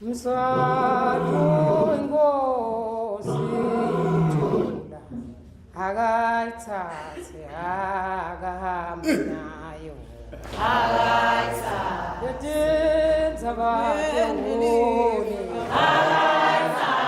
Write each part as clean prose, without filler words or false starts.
Mswati inkosi ithula akayithathe akahambe nayo akayithathe yotenza bakhe wone akayithathe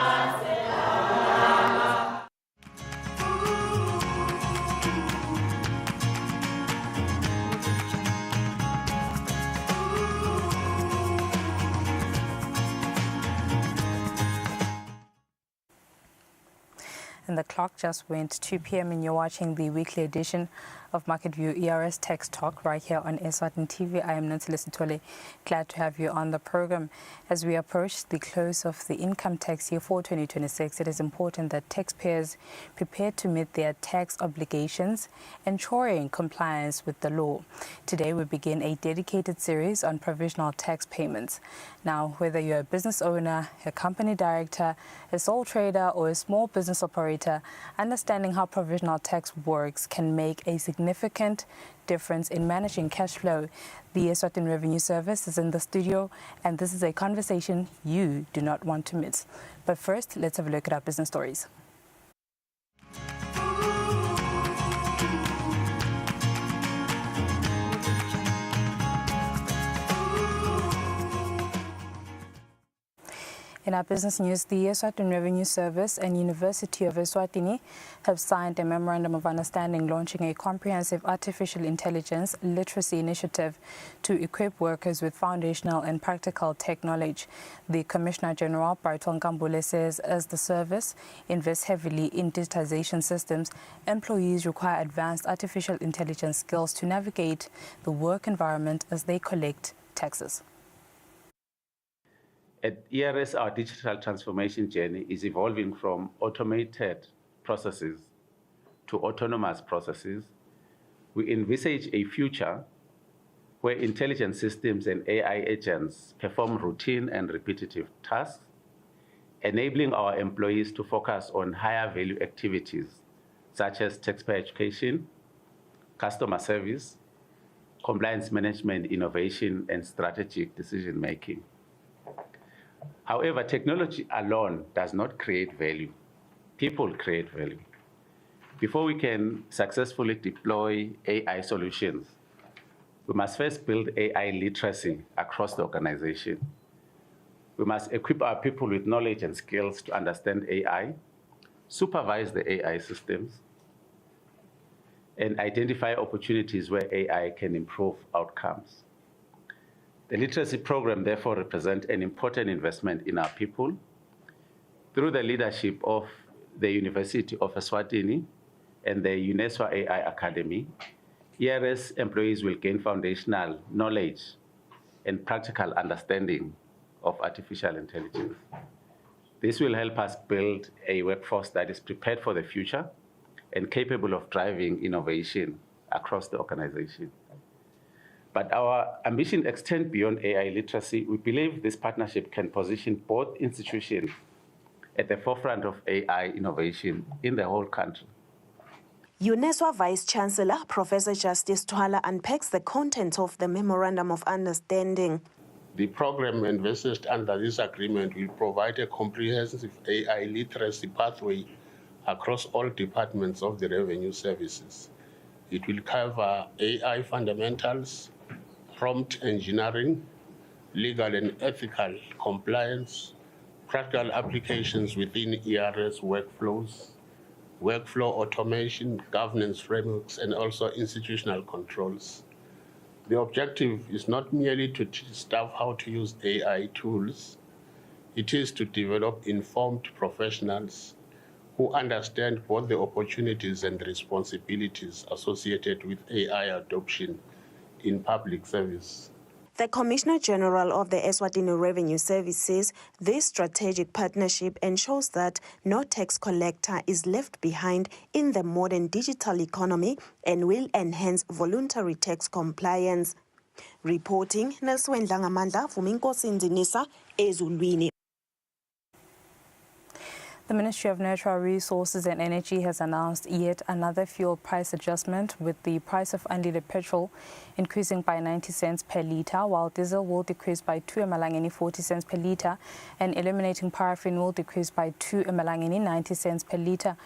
And the clock just went 2 p.m. and you're watching the weekly edition of Market View ERS Tax Talk right here on Eswatini TV. I am Nancy Lesitole. Glad to have you on the program. As we approach the close of the income tax year for 2026, it is important that taxpayers prepare to meet their tax obligations, ensuring compliance with the law. Today we begin a dedicated series on provisional tax payments. Now, whether you're a business owner, a company director, a sole trader, or a small business operator, understanding how provisional tax works can make a significant difference in managing cash flow. The Eswatini Revenue Service is in the studio, and this is a conversation you do not want to miss. But first, let's have a look at our business stories. In our business news, the Eswatini Revenue Service and University of Eswatini have signed a memorandum of understanding launching a comprehensive artificial intelligence literacy initiative to equip workers with foundational and practical tech knowledge. The Commissioner General, Barton Kambule, says as the service invests heavily in digitization systems, employees require advanced artificial intelligence skills to navigate the work environment as they collect taxes. At ERS, our digital transformation journey is evolving from automated processes to autonomous processes. We envisage a future where intelligent systems and AI agents perform routine and repetitive tasks, enabling our employees to focus on higher value activities such as taxpayer education, customer service, compliance management, innovation, and strategic decision making. However, technology alone does not create value. People create value. Before we can successfully deploy AI solutions, we must first build AI literacy across the organization. We must equip our people with knowledge and skills to understand AI, supervise the AI systems, and identify opportunities where AI can improve outcomes. The literacy program therefore represents an important investment in our people. Through the leadership of the University of Eswatini and the UNESCO AI Academy, ERS employees will gain foundational knowledge and practical understanding of artificial intelligence. This will help us build a workforce that is prepared for the future and capable of driving innovation across the organization. But our ambition extends beyond AI literacy. We believe this partnership can position both institutions at the forefront of AI innovation in the whole country. UNESCO Vice-Chancellor Professor Justice Twala unpacks the content of the Memorandum of Understanding. The program envisaged under this agreement will provide a comprehensive AI literacy pathway across all departments of the revenue services. It will cover AI fundamentals, prompt engineering, legal and ethical compliance, practical applications within ERS workflows, workflow automation, governance frameworks, and also institutional controls. The objective is not merely to teach staff how to use AI tools, it is to develop informed professionals who understand both the opportunities and the responsibilities associated with AI adoption in public service. The Commissioner General of the Eswatini Revenue Service says this strategic partnership ensures that no tax collector is left behind in the modern digital economy and will enhance voluntary tax compliance. Reporting, Nelson Langamanda, Fuminko Sindinisa, Ezulwini. The Ministry of Natural Resources and Energy has announced yet another fuel price adjustment, with the price of unleaded petrol increasing by 90 cents per litre, while diesel will decrease by 2 cents per litre, and eliminating paraffin will decrease by 90 cents per litre,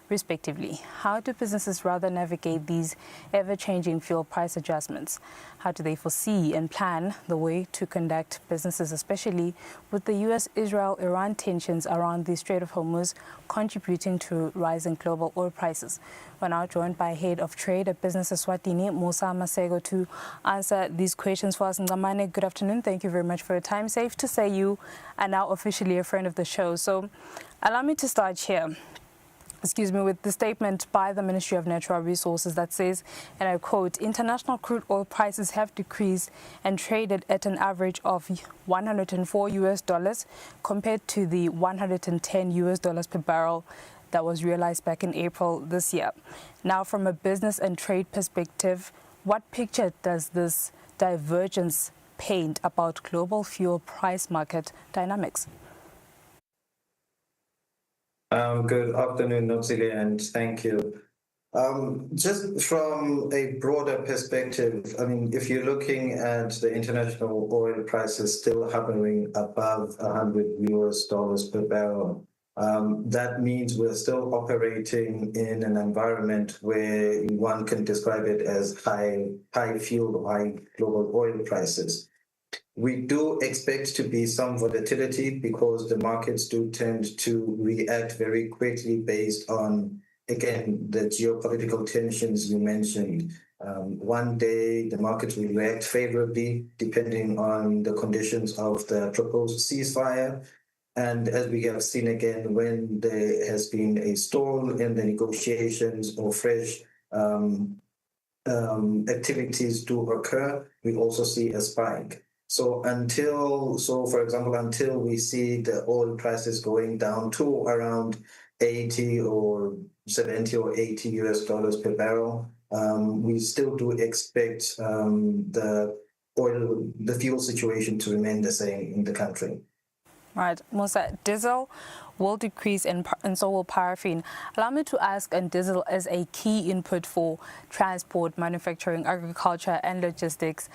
respectively. How do businesses rather navigate these ever-changing fuel price adjustments? How do they foresee and plan the way to conduct businesses, especially with the US-Israel-Iran tensions around the Strait of Hormuz contributing to rising global oil prices? We're now joined by Head of Trade at Business Eswatini, Musa Masego, to answer these questions for us. Ngamane, good afternoon. Thank you very much for your time. Safe to say you are now officially a friend of the show. So allow me to start here. With the statement by the Ministry of Natural Resources that says, and I quote, international crude oil prices have decreased and traded at an average of $104 compared to the $110 per barrel that was realized back in April this year. Now, from a business and trade perspective, what picture does this divergence paint about global fuel price market dynamics? Good afternoon, Nopsile, and thank you. Just from a broader perspective, I mean, if you're looking at the international oil prices still hovering above $100 per barrel, that means we're still operating in an environment where one can describe it as high fuel or high global oil prices. We do expect to be some volatility because the markets do tend to react very quickly based on, again, the geopolitical tensions you mentioned. One day the markets will react favorably depending on the conditions of the proposed ceasefire. And as we have seen again, when there has been a stall in the negotiations or fresh activities do occur, we also see a spike. So for example, until we see the oil prices going down to around 80 or 70 or 80 US dollars per barrel, we still do expect the fuel situation to remain the same in the country. Right, Musa, diesel will decrease and so will paraffin. Allow me to ask, and diesel is a key input for transport, manufacturing, agriculture and logistics.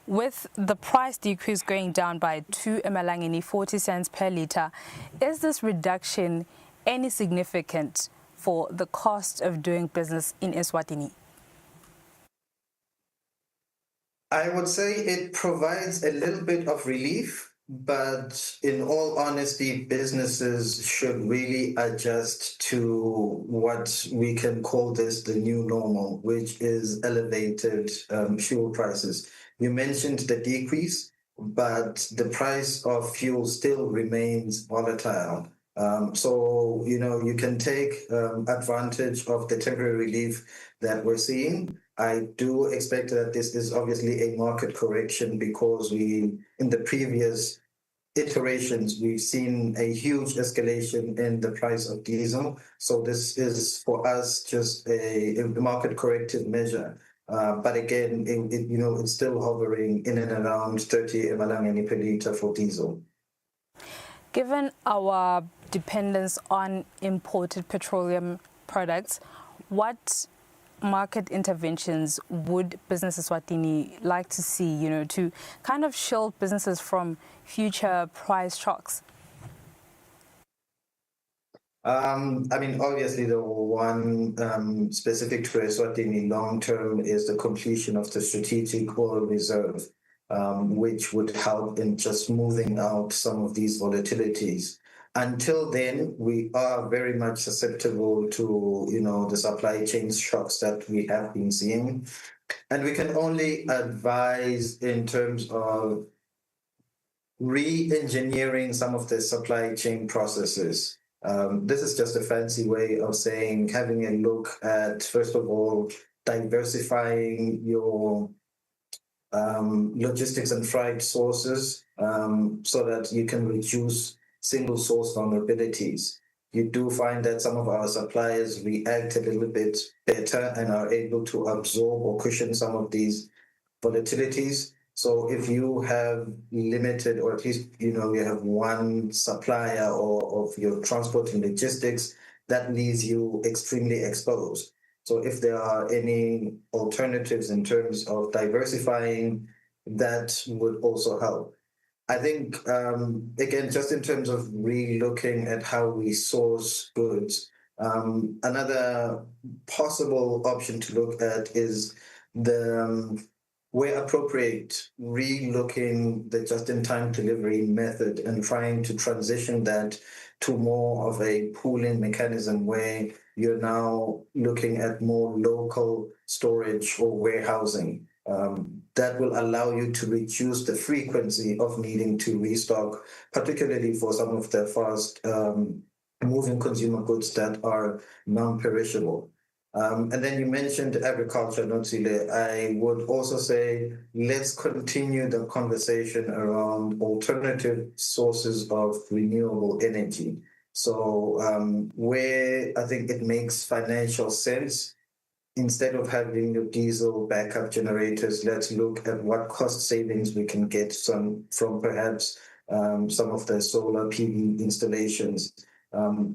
With the price decrease going down by 40 cents per litre, is this reduction any significant for the cost of doing business in Eswatini? I would say it provides a little bit of relief, but in all honesty, businesses should really adjust to what we can call this the new normal, which is elevated fuel prices. You mentioned the decrease, but the price of fuel still remains volatile. So, you can take advantage of the temporary relief that we're seeing. I do expect that this is obviously a market correction because in the previous iterations, we've seen a huge escalation in the price of diesel. So this is for us just a market corrective measure. But again, it's still hovering in and around 30 emalangeni per litre for diesel. Given our dependence on imported petroleum products, what market interventions would Business Eswatini like to see, to kind of shield businesses from future price shocks? Obviously, the one specific to Eswatini long term is the completion of the strategic oil reserve, which would help in just smoothing out some of these volatilities. Until then, we are very much susceptible to, the supply chain shocks that we have been seeing. And we can only advise in terms of re-engineering some of the supply chain processes. This is just a fancy way of saying having a look at, first of all, diversifying your logistics and freight sources so that you can reduce single source vulnerabilities. You do find that some of our suppliers react a little bit better and are able to absorb or cushion some of these volatilities. So if you have limited, or at least, you have one supplier or of your transport and logistics, that leaves you extremely exposed. So if there are any alternatives in terms of diversifying, that would also help. I think, again, just in terms of re-looking at how we source goods, another possible option to look at is where appropriate, re-looking the just-in-time delivery method and trying to transition that to more of a pooling mechanism where you're now looking at more local storage or warehousing. That will allow you to reduce the frequency of needing to restock, particularly for some of the fast moving consumer goods that are non-perishable. And then you mentioned agriculture, Notsile. I would also say let's continue the conversation around alternative sources of renewable energy. So where I think it makes financial sense, instead of having your diesel backup generators, let's look at what cost savings we can get from perhaps some of the solar PV installations.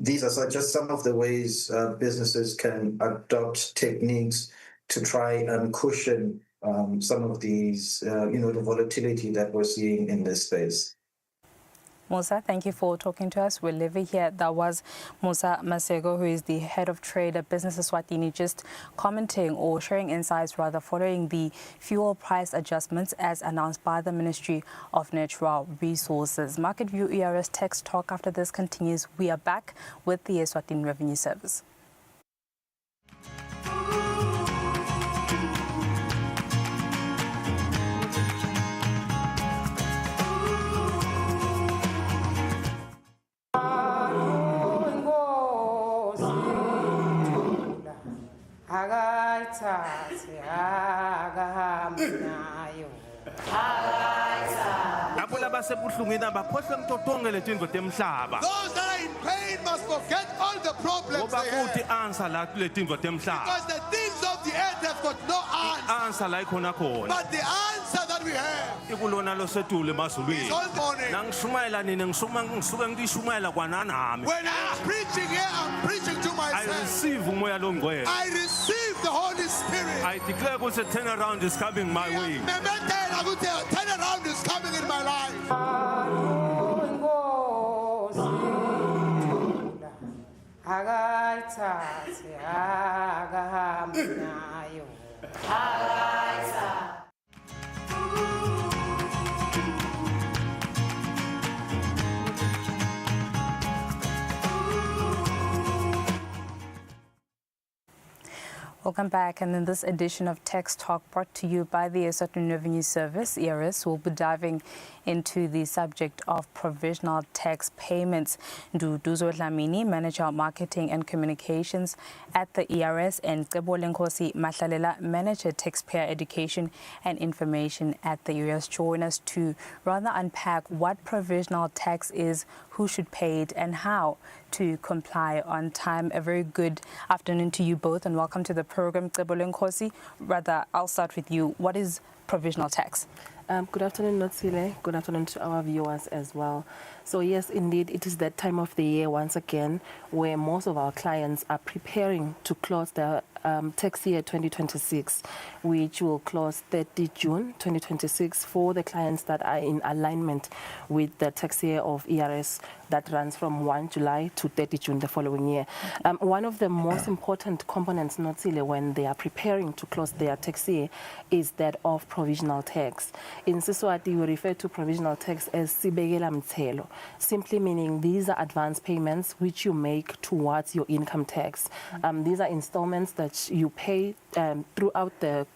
These are just some of the ways businesses can adopt techniques to try and cushion some of these, the volatility that we're seeing in this space. Musa, thank you for talking to us. We'll leave it here. That was Musa Masego, who is the head of trade at Business Eswatini, just commenting or sharing insights rather following the fuel price adjustments as announced by the Ministry of Natural Resources. Market View ERS Text Talk after this continues. We are back with the Eswatini Revenue Service. akayithathe akahambe nayo labo basebuhlungwini abakhohlwe ngito tonke letindlo temhlaba Those that are in pain must forget all the problems ngoba they kuthi have. answer la letindlo temhlaba Because the things of the earth have got no answer. answer la ikhona khona But the answer that we have ikulona losetule is emazulwini all morning. nangishumayela nini ngisuke ngidishumayela kwananami When I'm preaching here, I'm preaching to I myself. receive umoya longcwele I receive the Holy Spirit. I declare ukuthi a turnaround is coming my way Memetela ukuthi a turnaround is coming in my life. inkosi akayithathe akahambe nayo Welcome back, and in this edition of Text Talk brought to you by the Eswatini Revenue Service, ERS, we'll be diving into the subject of provisional tax payments. Nduduzo Dlamini, Manager of Marketing and Communications at the ERS, and Nkosi Mahlalela, Manager Taxpayer Education and Information at the ERS, join us to rather unpack what provisional tax is, who should pay it, and how to comply on time. A very good afternoon to you both, and welcome to the program. Nkosi, rather, I'll start with you. What is provisional tax? Good afternoon, Notsile. Good afternoon to our viewers as well. So yes, indeed, it is that time of the year once again where most of our clients are preparing to close the tax year 2026, which will close 30 June 2026 for the clients that are in alignment with the tax year of ERS that runs from 1 July to 30 June the following year. One of the most important components, Notsile, when they are preparing to close their tax year is that of provisional tax. In Siswati, we refer to provisional tax as sibekela mthelo, simply meaning these are advance payments which you make towards your income tax. These are installments that you pay throughout the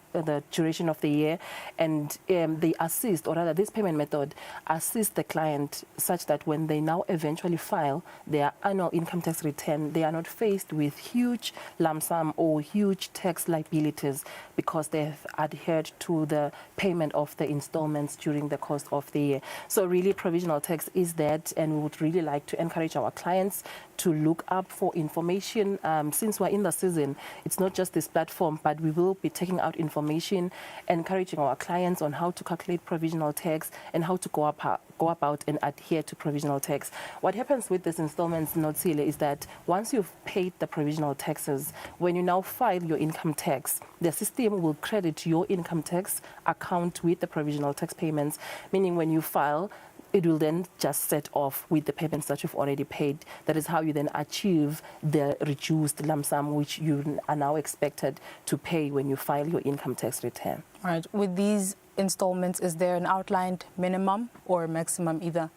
duration of the year, and they assist, or rather this payment method assists the client such that when they now eventually file their annual income tax return, they are not faced with huge lump sum or huge tax liabilities because they have adhered to the payment of the installments during the course of the year. So really provisional tax is that, and we would really like to encourage our clients to look up for information. Since we're in the season, it's not just this platform, but we will be taking out information information, encouraging our clients on how to calculate provisional tax and how to go about and adhere to provisional tax. What happens with this installments, Notsile, is that once you've paid the provisional taxes, when you now file your income tax, the system will credit your income tax account with the provisional tax payments, meaning when you file, it will then just set off with the payments that you've already paid. That is how you then achieve the reduced lump sum which you are now expected to pay when you file your income tax return. All right. With these installments, is there an outlined minimum or maximum either?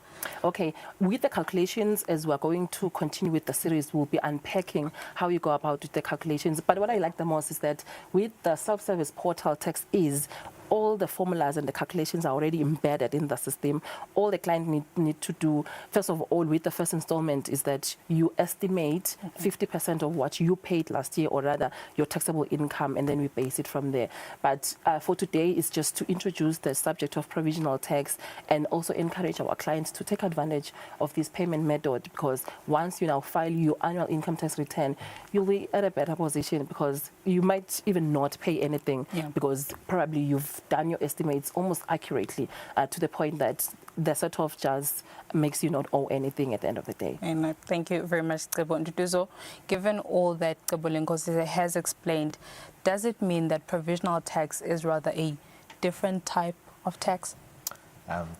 Okay, with the calculations, as we're going to continue with the series, we'll be unpacking how you go about with the calculations. But what I like the most is that with the self-service portal tax is, all the formulas and the calculations are already embedded in the system. All the client need to do, first of all, with the first installment, is that you estimate 50% of what you paid last year, or rather your taxable income, and then we base it from there. But for today, it's just to introduce the subject of provisional tax and also encourage our clients to take advantage of this payment method, because once you now file your annual income tax return, you'll be at a better position, because you might even not pay anything, because probably you've done your estimates almost accurately to the point that the sort of just makes you not owe anything at the end of the day. And thank you very much, Cebo Nduduzo. Given all that Cebo Lenkosi has explained, does it mean that provisional tax is rather a different type of tax?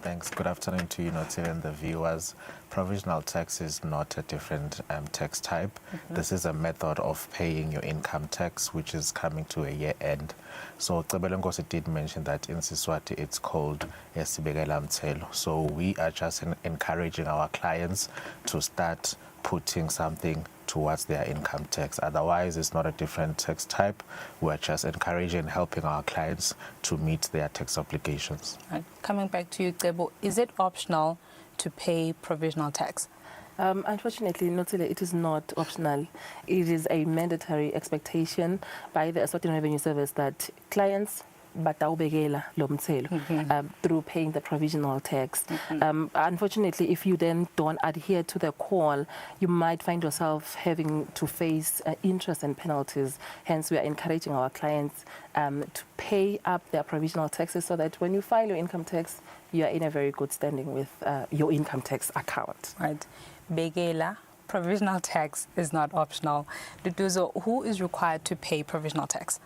Thanks. Good afternoon to you, Notil, and the viewers. Provisional tax is not a different tax type. This is a method of paying your income tax, which is coming to a year end. So Cebo did mention that in Siswati it's called Esibekela Mthelo. So we are just encouraging our clients to start putting something towards their income tax. Otherwise, it's not a different tax type. We're just encouraging and helping our clients to meet their tax obligations. Right. Coming back to you, Cebo, is it optional to pay provisional tax? Unfortunately, Notile, it is not optional. It is a mandatory expectation by the Eswatini Revenue Service that clients batawubekela lo mthelo through paying the provisional tax. Unfortunately, if you then don't adhere to the call, you might find yourself having to face interest and penalties. Hence, we are encouraging our clients to pay up their provisional taxes so that when you file your income tax, you are in a very good standing with your income tax account. Right. Begela, provisional tax is not optional. Duduzo, who is required to pay provisional tax?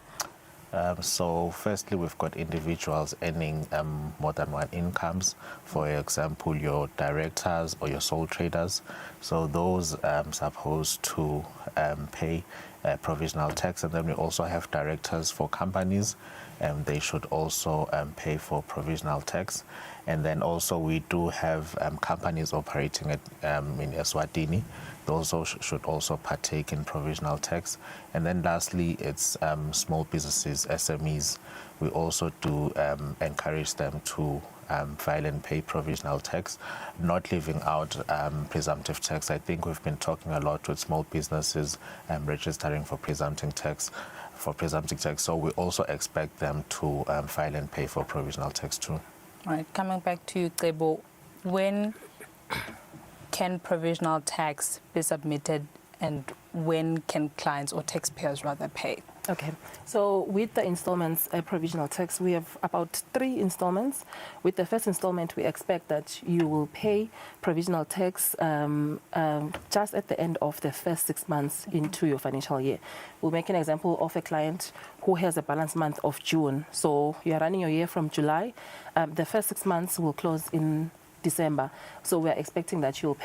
So firstly, we've got individuals earning more than one incomes. For example, your directors or your sole traders. So those supposed to pay provisional tax. And then we also have directors for companies. They should also pay for provisional tax. And then also we do have companies operating in Eswatini. Those should also partake in provisional tax. And then lastly, it's small businesses, SMEs. We also do encourage them to file and pay provisional tax, not leaving out presumptive tax. I think we've been talking a lot with small businesses registering for presumptive tax. So we also expect them to file and pay for provisional tax too. All right, coming back to you, Cebo, when can provisional tax be submitted and when can clients or taxpayers rather pay? Okay, so with the installments, provisional tax, we have about 3 installments. With the first installment, we expect that you will pay provisional tax just at the end of the first 6 months into your financial year. We'll make an example of a client who has a balance month of June. So you're running your year from July. The first 6 months will close in December. So we're expecting that you'll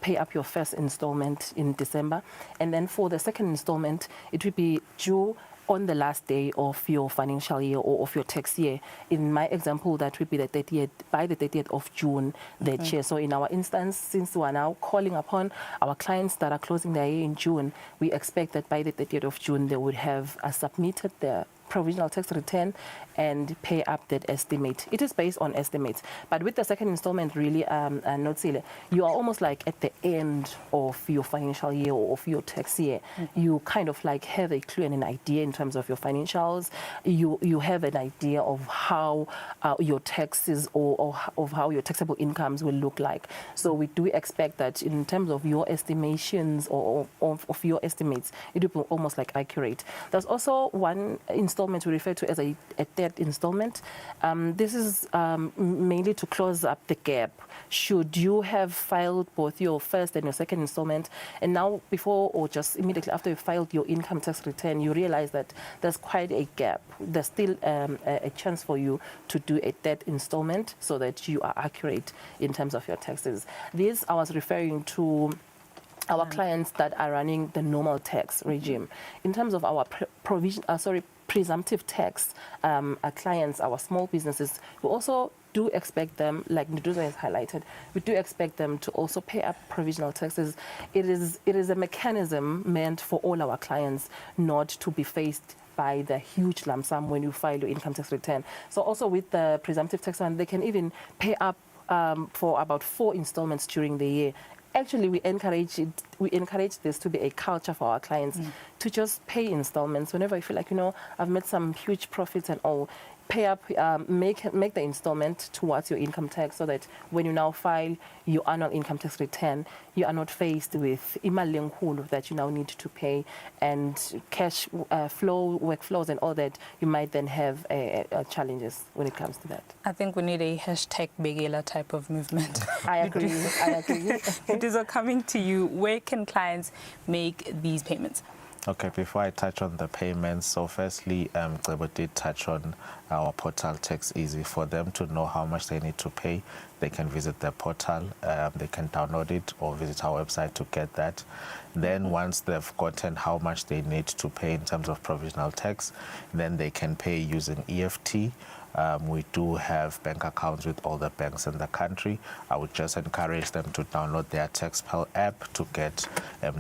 pay up your first installment in December. And then for the second installment, it will be due on the last day of your financial year or of your tax year. In my example, that would be the 30th, by the 30th of June that year. So in our instance, since we are now calling upon our clients that are closing their year in June, we expect that by the 30th of June, they would have submitted their provisional tax return and pay up that estimate. It is based on estimates. But with the second installment, really, Notsile, you are almost like at the end of your financial year or of your tax year. You kind of like have a clue and an idea in terms of your financials. You have an idea of how your taxes or of how your taxable incomes will look like. So we do expect that in terms of your estimations or of your estimates, it will be almost like accurate. There's also one installment installment we refer to as a third installment. This is mainly to close up the gap. Should you have filed both your first and your second installment, and now before or just immediately after you filed your income tax return, you realize that there's quite a gap. There's still a chance for you to do a third installment so that you are accurate in terms of your taxes. This I was referring to our clients that are running the normal tax regime. In terms of our presumptive tax clients, our small businesses, we also do expect them, like Nduduzo has highlighted, we do expect them to also pay up provisional taxes. It is a mechanism meant for all our clients not to be faced by the huge lump sum when you file your income tax return. So also with the presumptive tax one, they can even pay up for about 4 installments during the year. Actually, we encourage this to be a culture for our clients to just pay installments whenever you feel like, I've made some huge profits and all. Pay up, make the installment towards your income tax so that when you now file your annual income tax return, you are not faced with imali enkulu that you now need to pay and cash flow, workflows and all that. You might then have challenges when it comes to that. I think we need a hashtag Begela type of movement. I agree. It is coming to you. Where can clients make these payments? Okay, before I touch on the payments, so firstly, Cebo did touch on our portal Tax Easy. For them to know how much they need to pay, they can visit the portal, they can download it or visit our website to get that. Then once they've gotten how much they need to pay in terms of provisional tax, then they can pay using EFT. We do have bank accounts with all the banks in the country. I would just encourage them to download their TaxPal app to get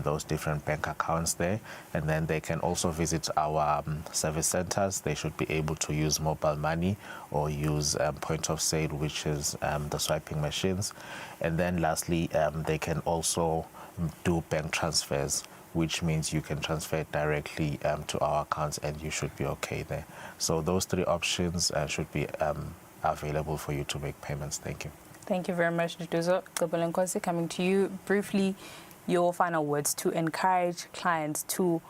those different bank accounts there. And then they can also visit our service centers. They should be able to use mobile money or use point of sale, which is the swiping machines. And then lastly, they can also do bank transfers, which means you can transfer it directly to our accounts and you should be okay there. So those 3 options should be available for you to make payments. Thank you. Thank you very much, Nduduzo. Nkosi, coming to you briefly, your final words to encourage clients to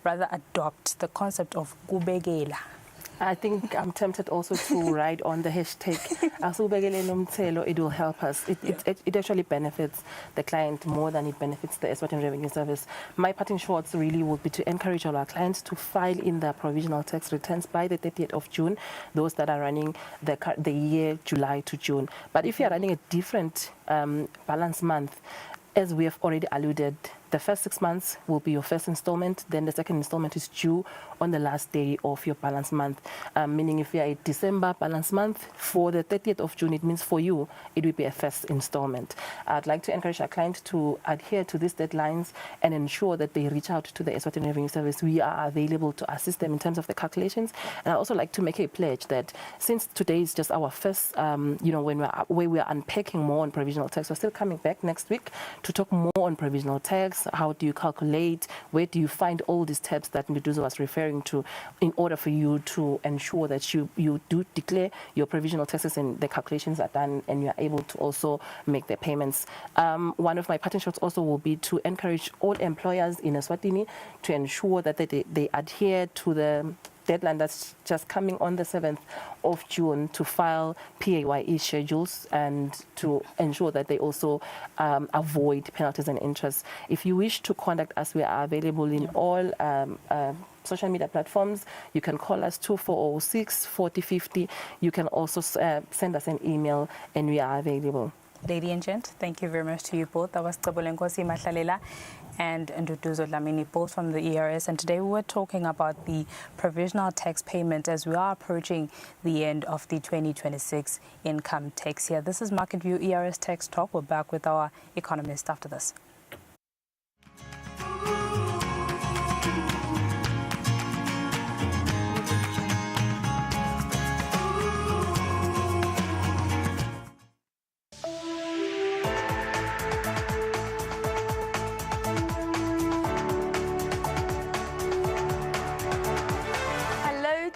rather adopt the concept of kubegela. I think I'm tempted also to write on the hashtag Asubegele Nomthelo. It will help us. It actually benefits the client more than it benefits the Eswatini Revenue Service. My parting shots really would be to encourage all our clients to file in their provisional tax returns by the 30th of June, those that are running the year July to June. But if you are running a different balance month, as we have already alluded, the first 6 months will be your first installment, then the second installment is due on the last day of your balance month. Meaning if you are a December balance month, for the 30th of June, it means for you, it will be a first installment. I'd like to encourage our clients to adhere to these deadlines and ensure that they reach out to the Eswatini Revenue Service. We are available to assist them in terms of the calculations. And I also like to make a pledge that since today is just our first, when we are unpacking more on provisional tax, we're still coming back next week to talk more on provisional tax. How do you calculate? Where do you find all these steps that Nduduzo was referring to in order for you to ensure that you do declare your provisional taxes and the calculations are done and you are able to also make the payments. One of my parting shots also will be to encourage all employers in Eswatini to ensure that they adhere to the deadline that's just coming on the 7th of June to file PAYE schedules and to ensure that they also avoid penalties and interest. If you wish to contact us, we are available in all social media platforms. You can call us 2406 4050. You can also send us an email and we are available. Lady and gent, thank you very much to you both. That was Nkosi Mahlalela and Nduduzo Dlamini, both from the ERS. And today we were talking about the provisional tax payment as we are approaching the end of the 2026 income tax year. This is Market View ERS Tax Talk. We're back with our economist after this.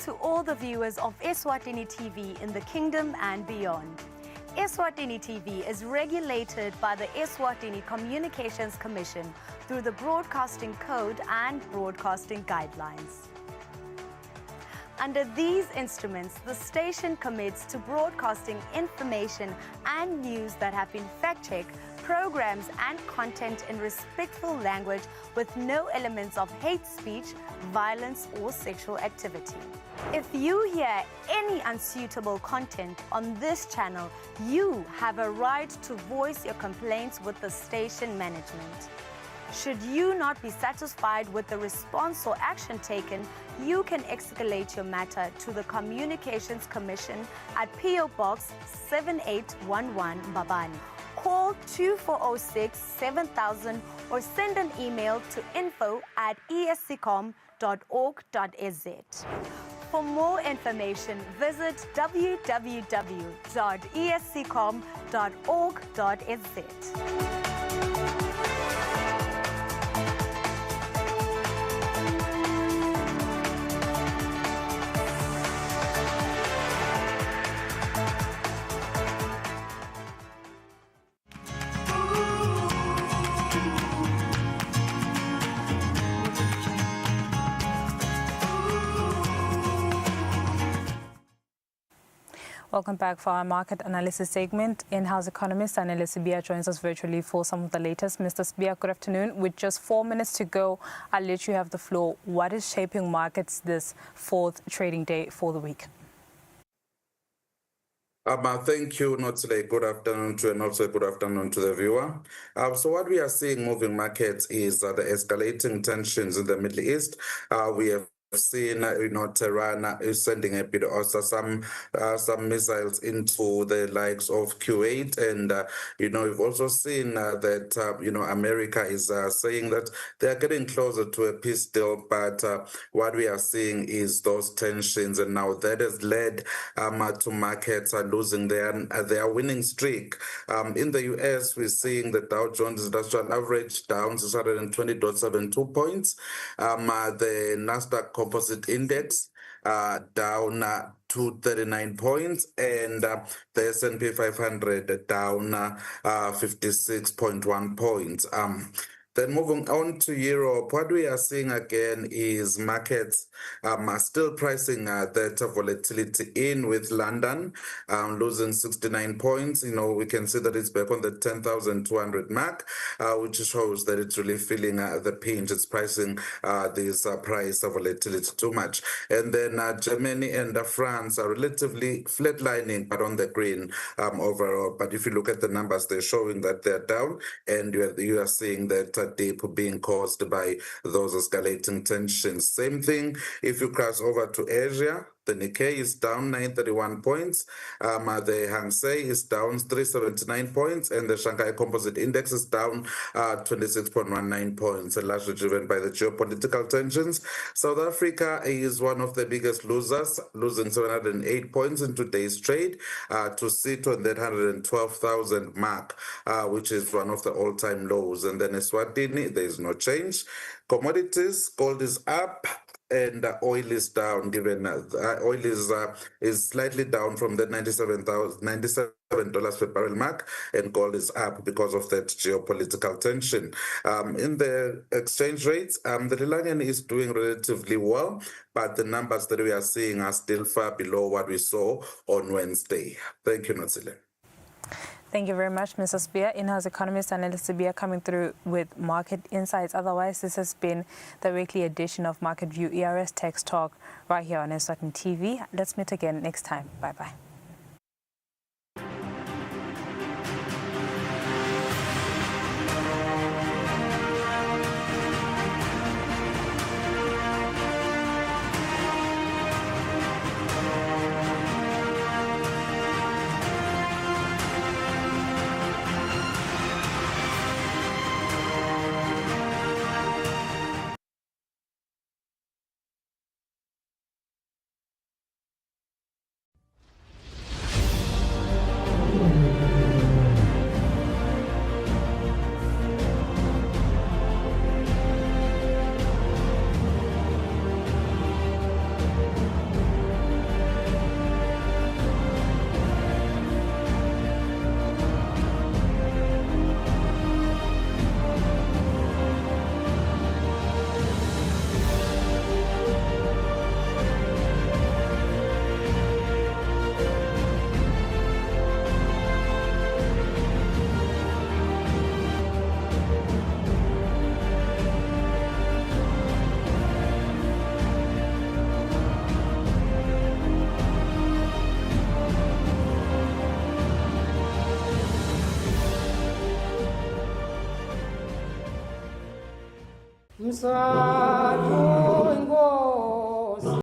To all the viewers of Eswatini TV in the kingdom and beyond. Eswatini TV is regulated by the Eswatini Communications Commission through the Broadcasting Code and Broadcasting Guidelines. Under these instruments, the station commits to broadcasting information and news that have been fact-checked, programs and content in respectful language with no elements of hate speech, violence or sexual activity. If you hear any unsuitable content on this channel, you have a right to voice your complaints with the station management. Should you not be satisfied with the response or action taken, you can escalate your matter to the Communications Commission at PO Box 7811 Babani. Call 2406 7000 or send an email to info@esccom.org.za. For more information, visit www.esccom.org.za. Welcome back for our market analysis segment. In-house economist Anele Sibia joins us virtually for some of the latest. Mr. Sibia, good afternoon. With just 4 minutes to go, I'll let you have the floor. What is shaping markets this fourth trading day for the week? Thank you, Notsile. Good afternoon to you, and also good afternoon to the viewer. So what we are seeing moving markets is the escalating tensions in the Middle East. We have seen, Tehran is sending a bit also some missiles into the likes of Kuwait, and we've also seen that America is saying that they are getting closer to a peace deal. But what we are seeing is those tensions, and now that has led to markets losing their winning streak. In the US, we're seeing the Dow Jones Industrial Average down 620.72 points. The Nasdaq Composite Index down 239 points, and the S&P 500 down 56.1 points. Then moving on to Europe, what we are seeing again is markets are still pricing that volatility in, with London losing 69 points. We can see that it's back on the 10,200 mark, which shows that it's really feeling the pinch. It's pricing this price of volatility too much. And then Germany and France are relatively flatlining, but on the green overall. But if you look at the numbers, they're showing that they're down, and you are seeing that dip being caused by those escalating tensions. Same thing if you cross over to Asia. The Nikkei is down 931 points. The Hang Seng is down 379 points, and the Shanghai Composite Index is down 26.19 points, largely driven by the geopolitical tensions. South Africa is one of the biggest losers, losing 708 points in today's trade to sit on that 112,000 mark, which is one of the all-time lows. And then Eswatini, there is no change. Commodities, gold is up, and oil is down, given oil is slightly down from the $97 per barrel mark, and gold is up because of that geopolitical tension. In the exchange rates, the Lilangeni is doing relatively well, but the numbers that we are seeing are still far below what we saw on Wednesday. Thank you, Notsile. Thank you very much, Mr. Spear. In-house economist Anele Sibia coming through with market insights. Otherwise, this has been the weekly edition of Market View ERS Text Talk right here on Eswatini TV. Let's meet again next time. Bye-bye. Mzado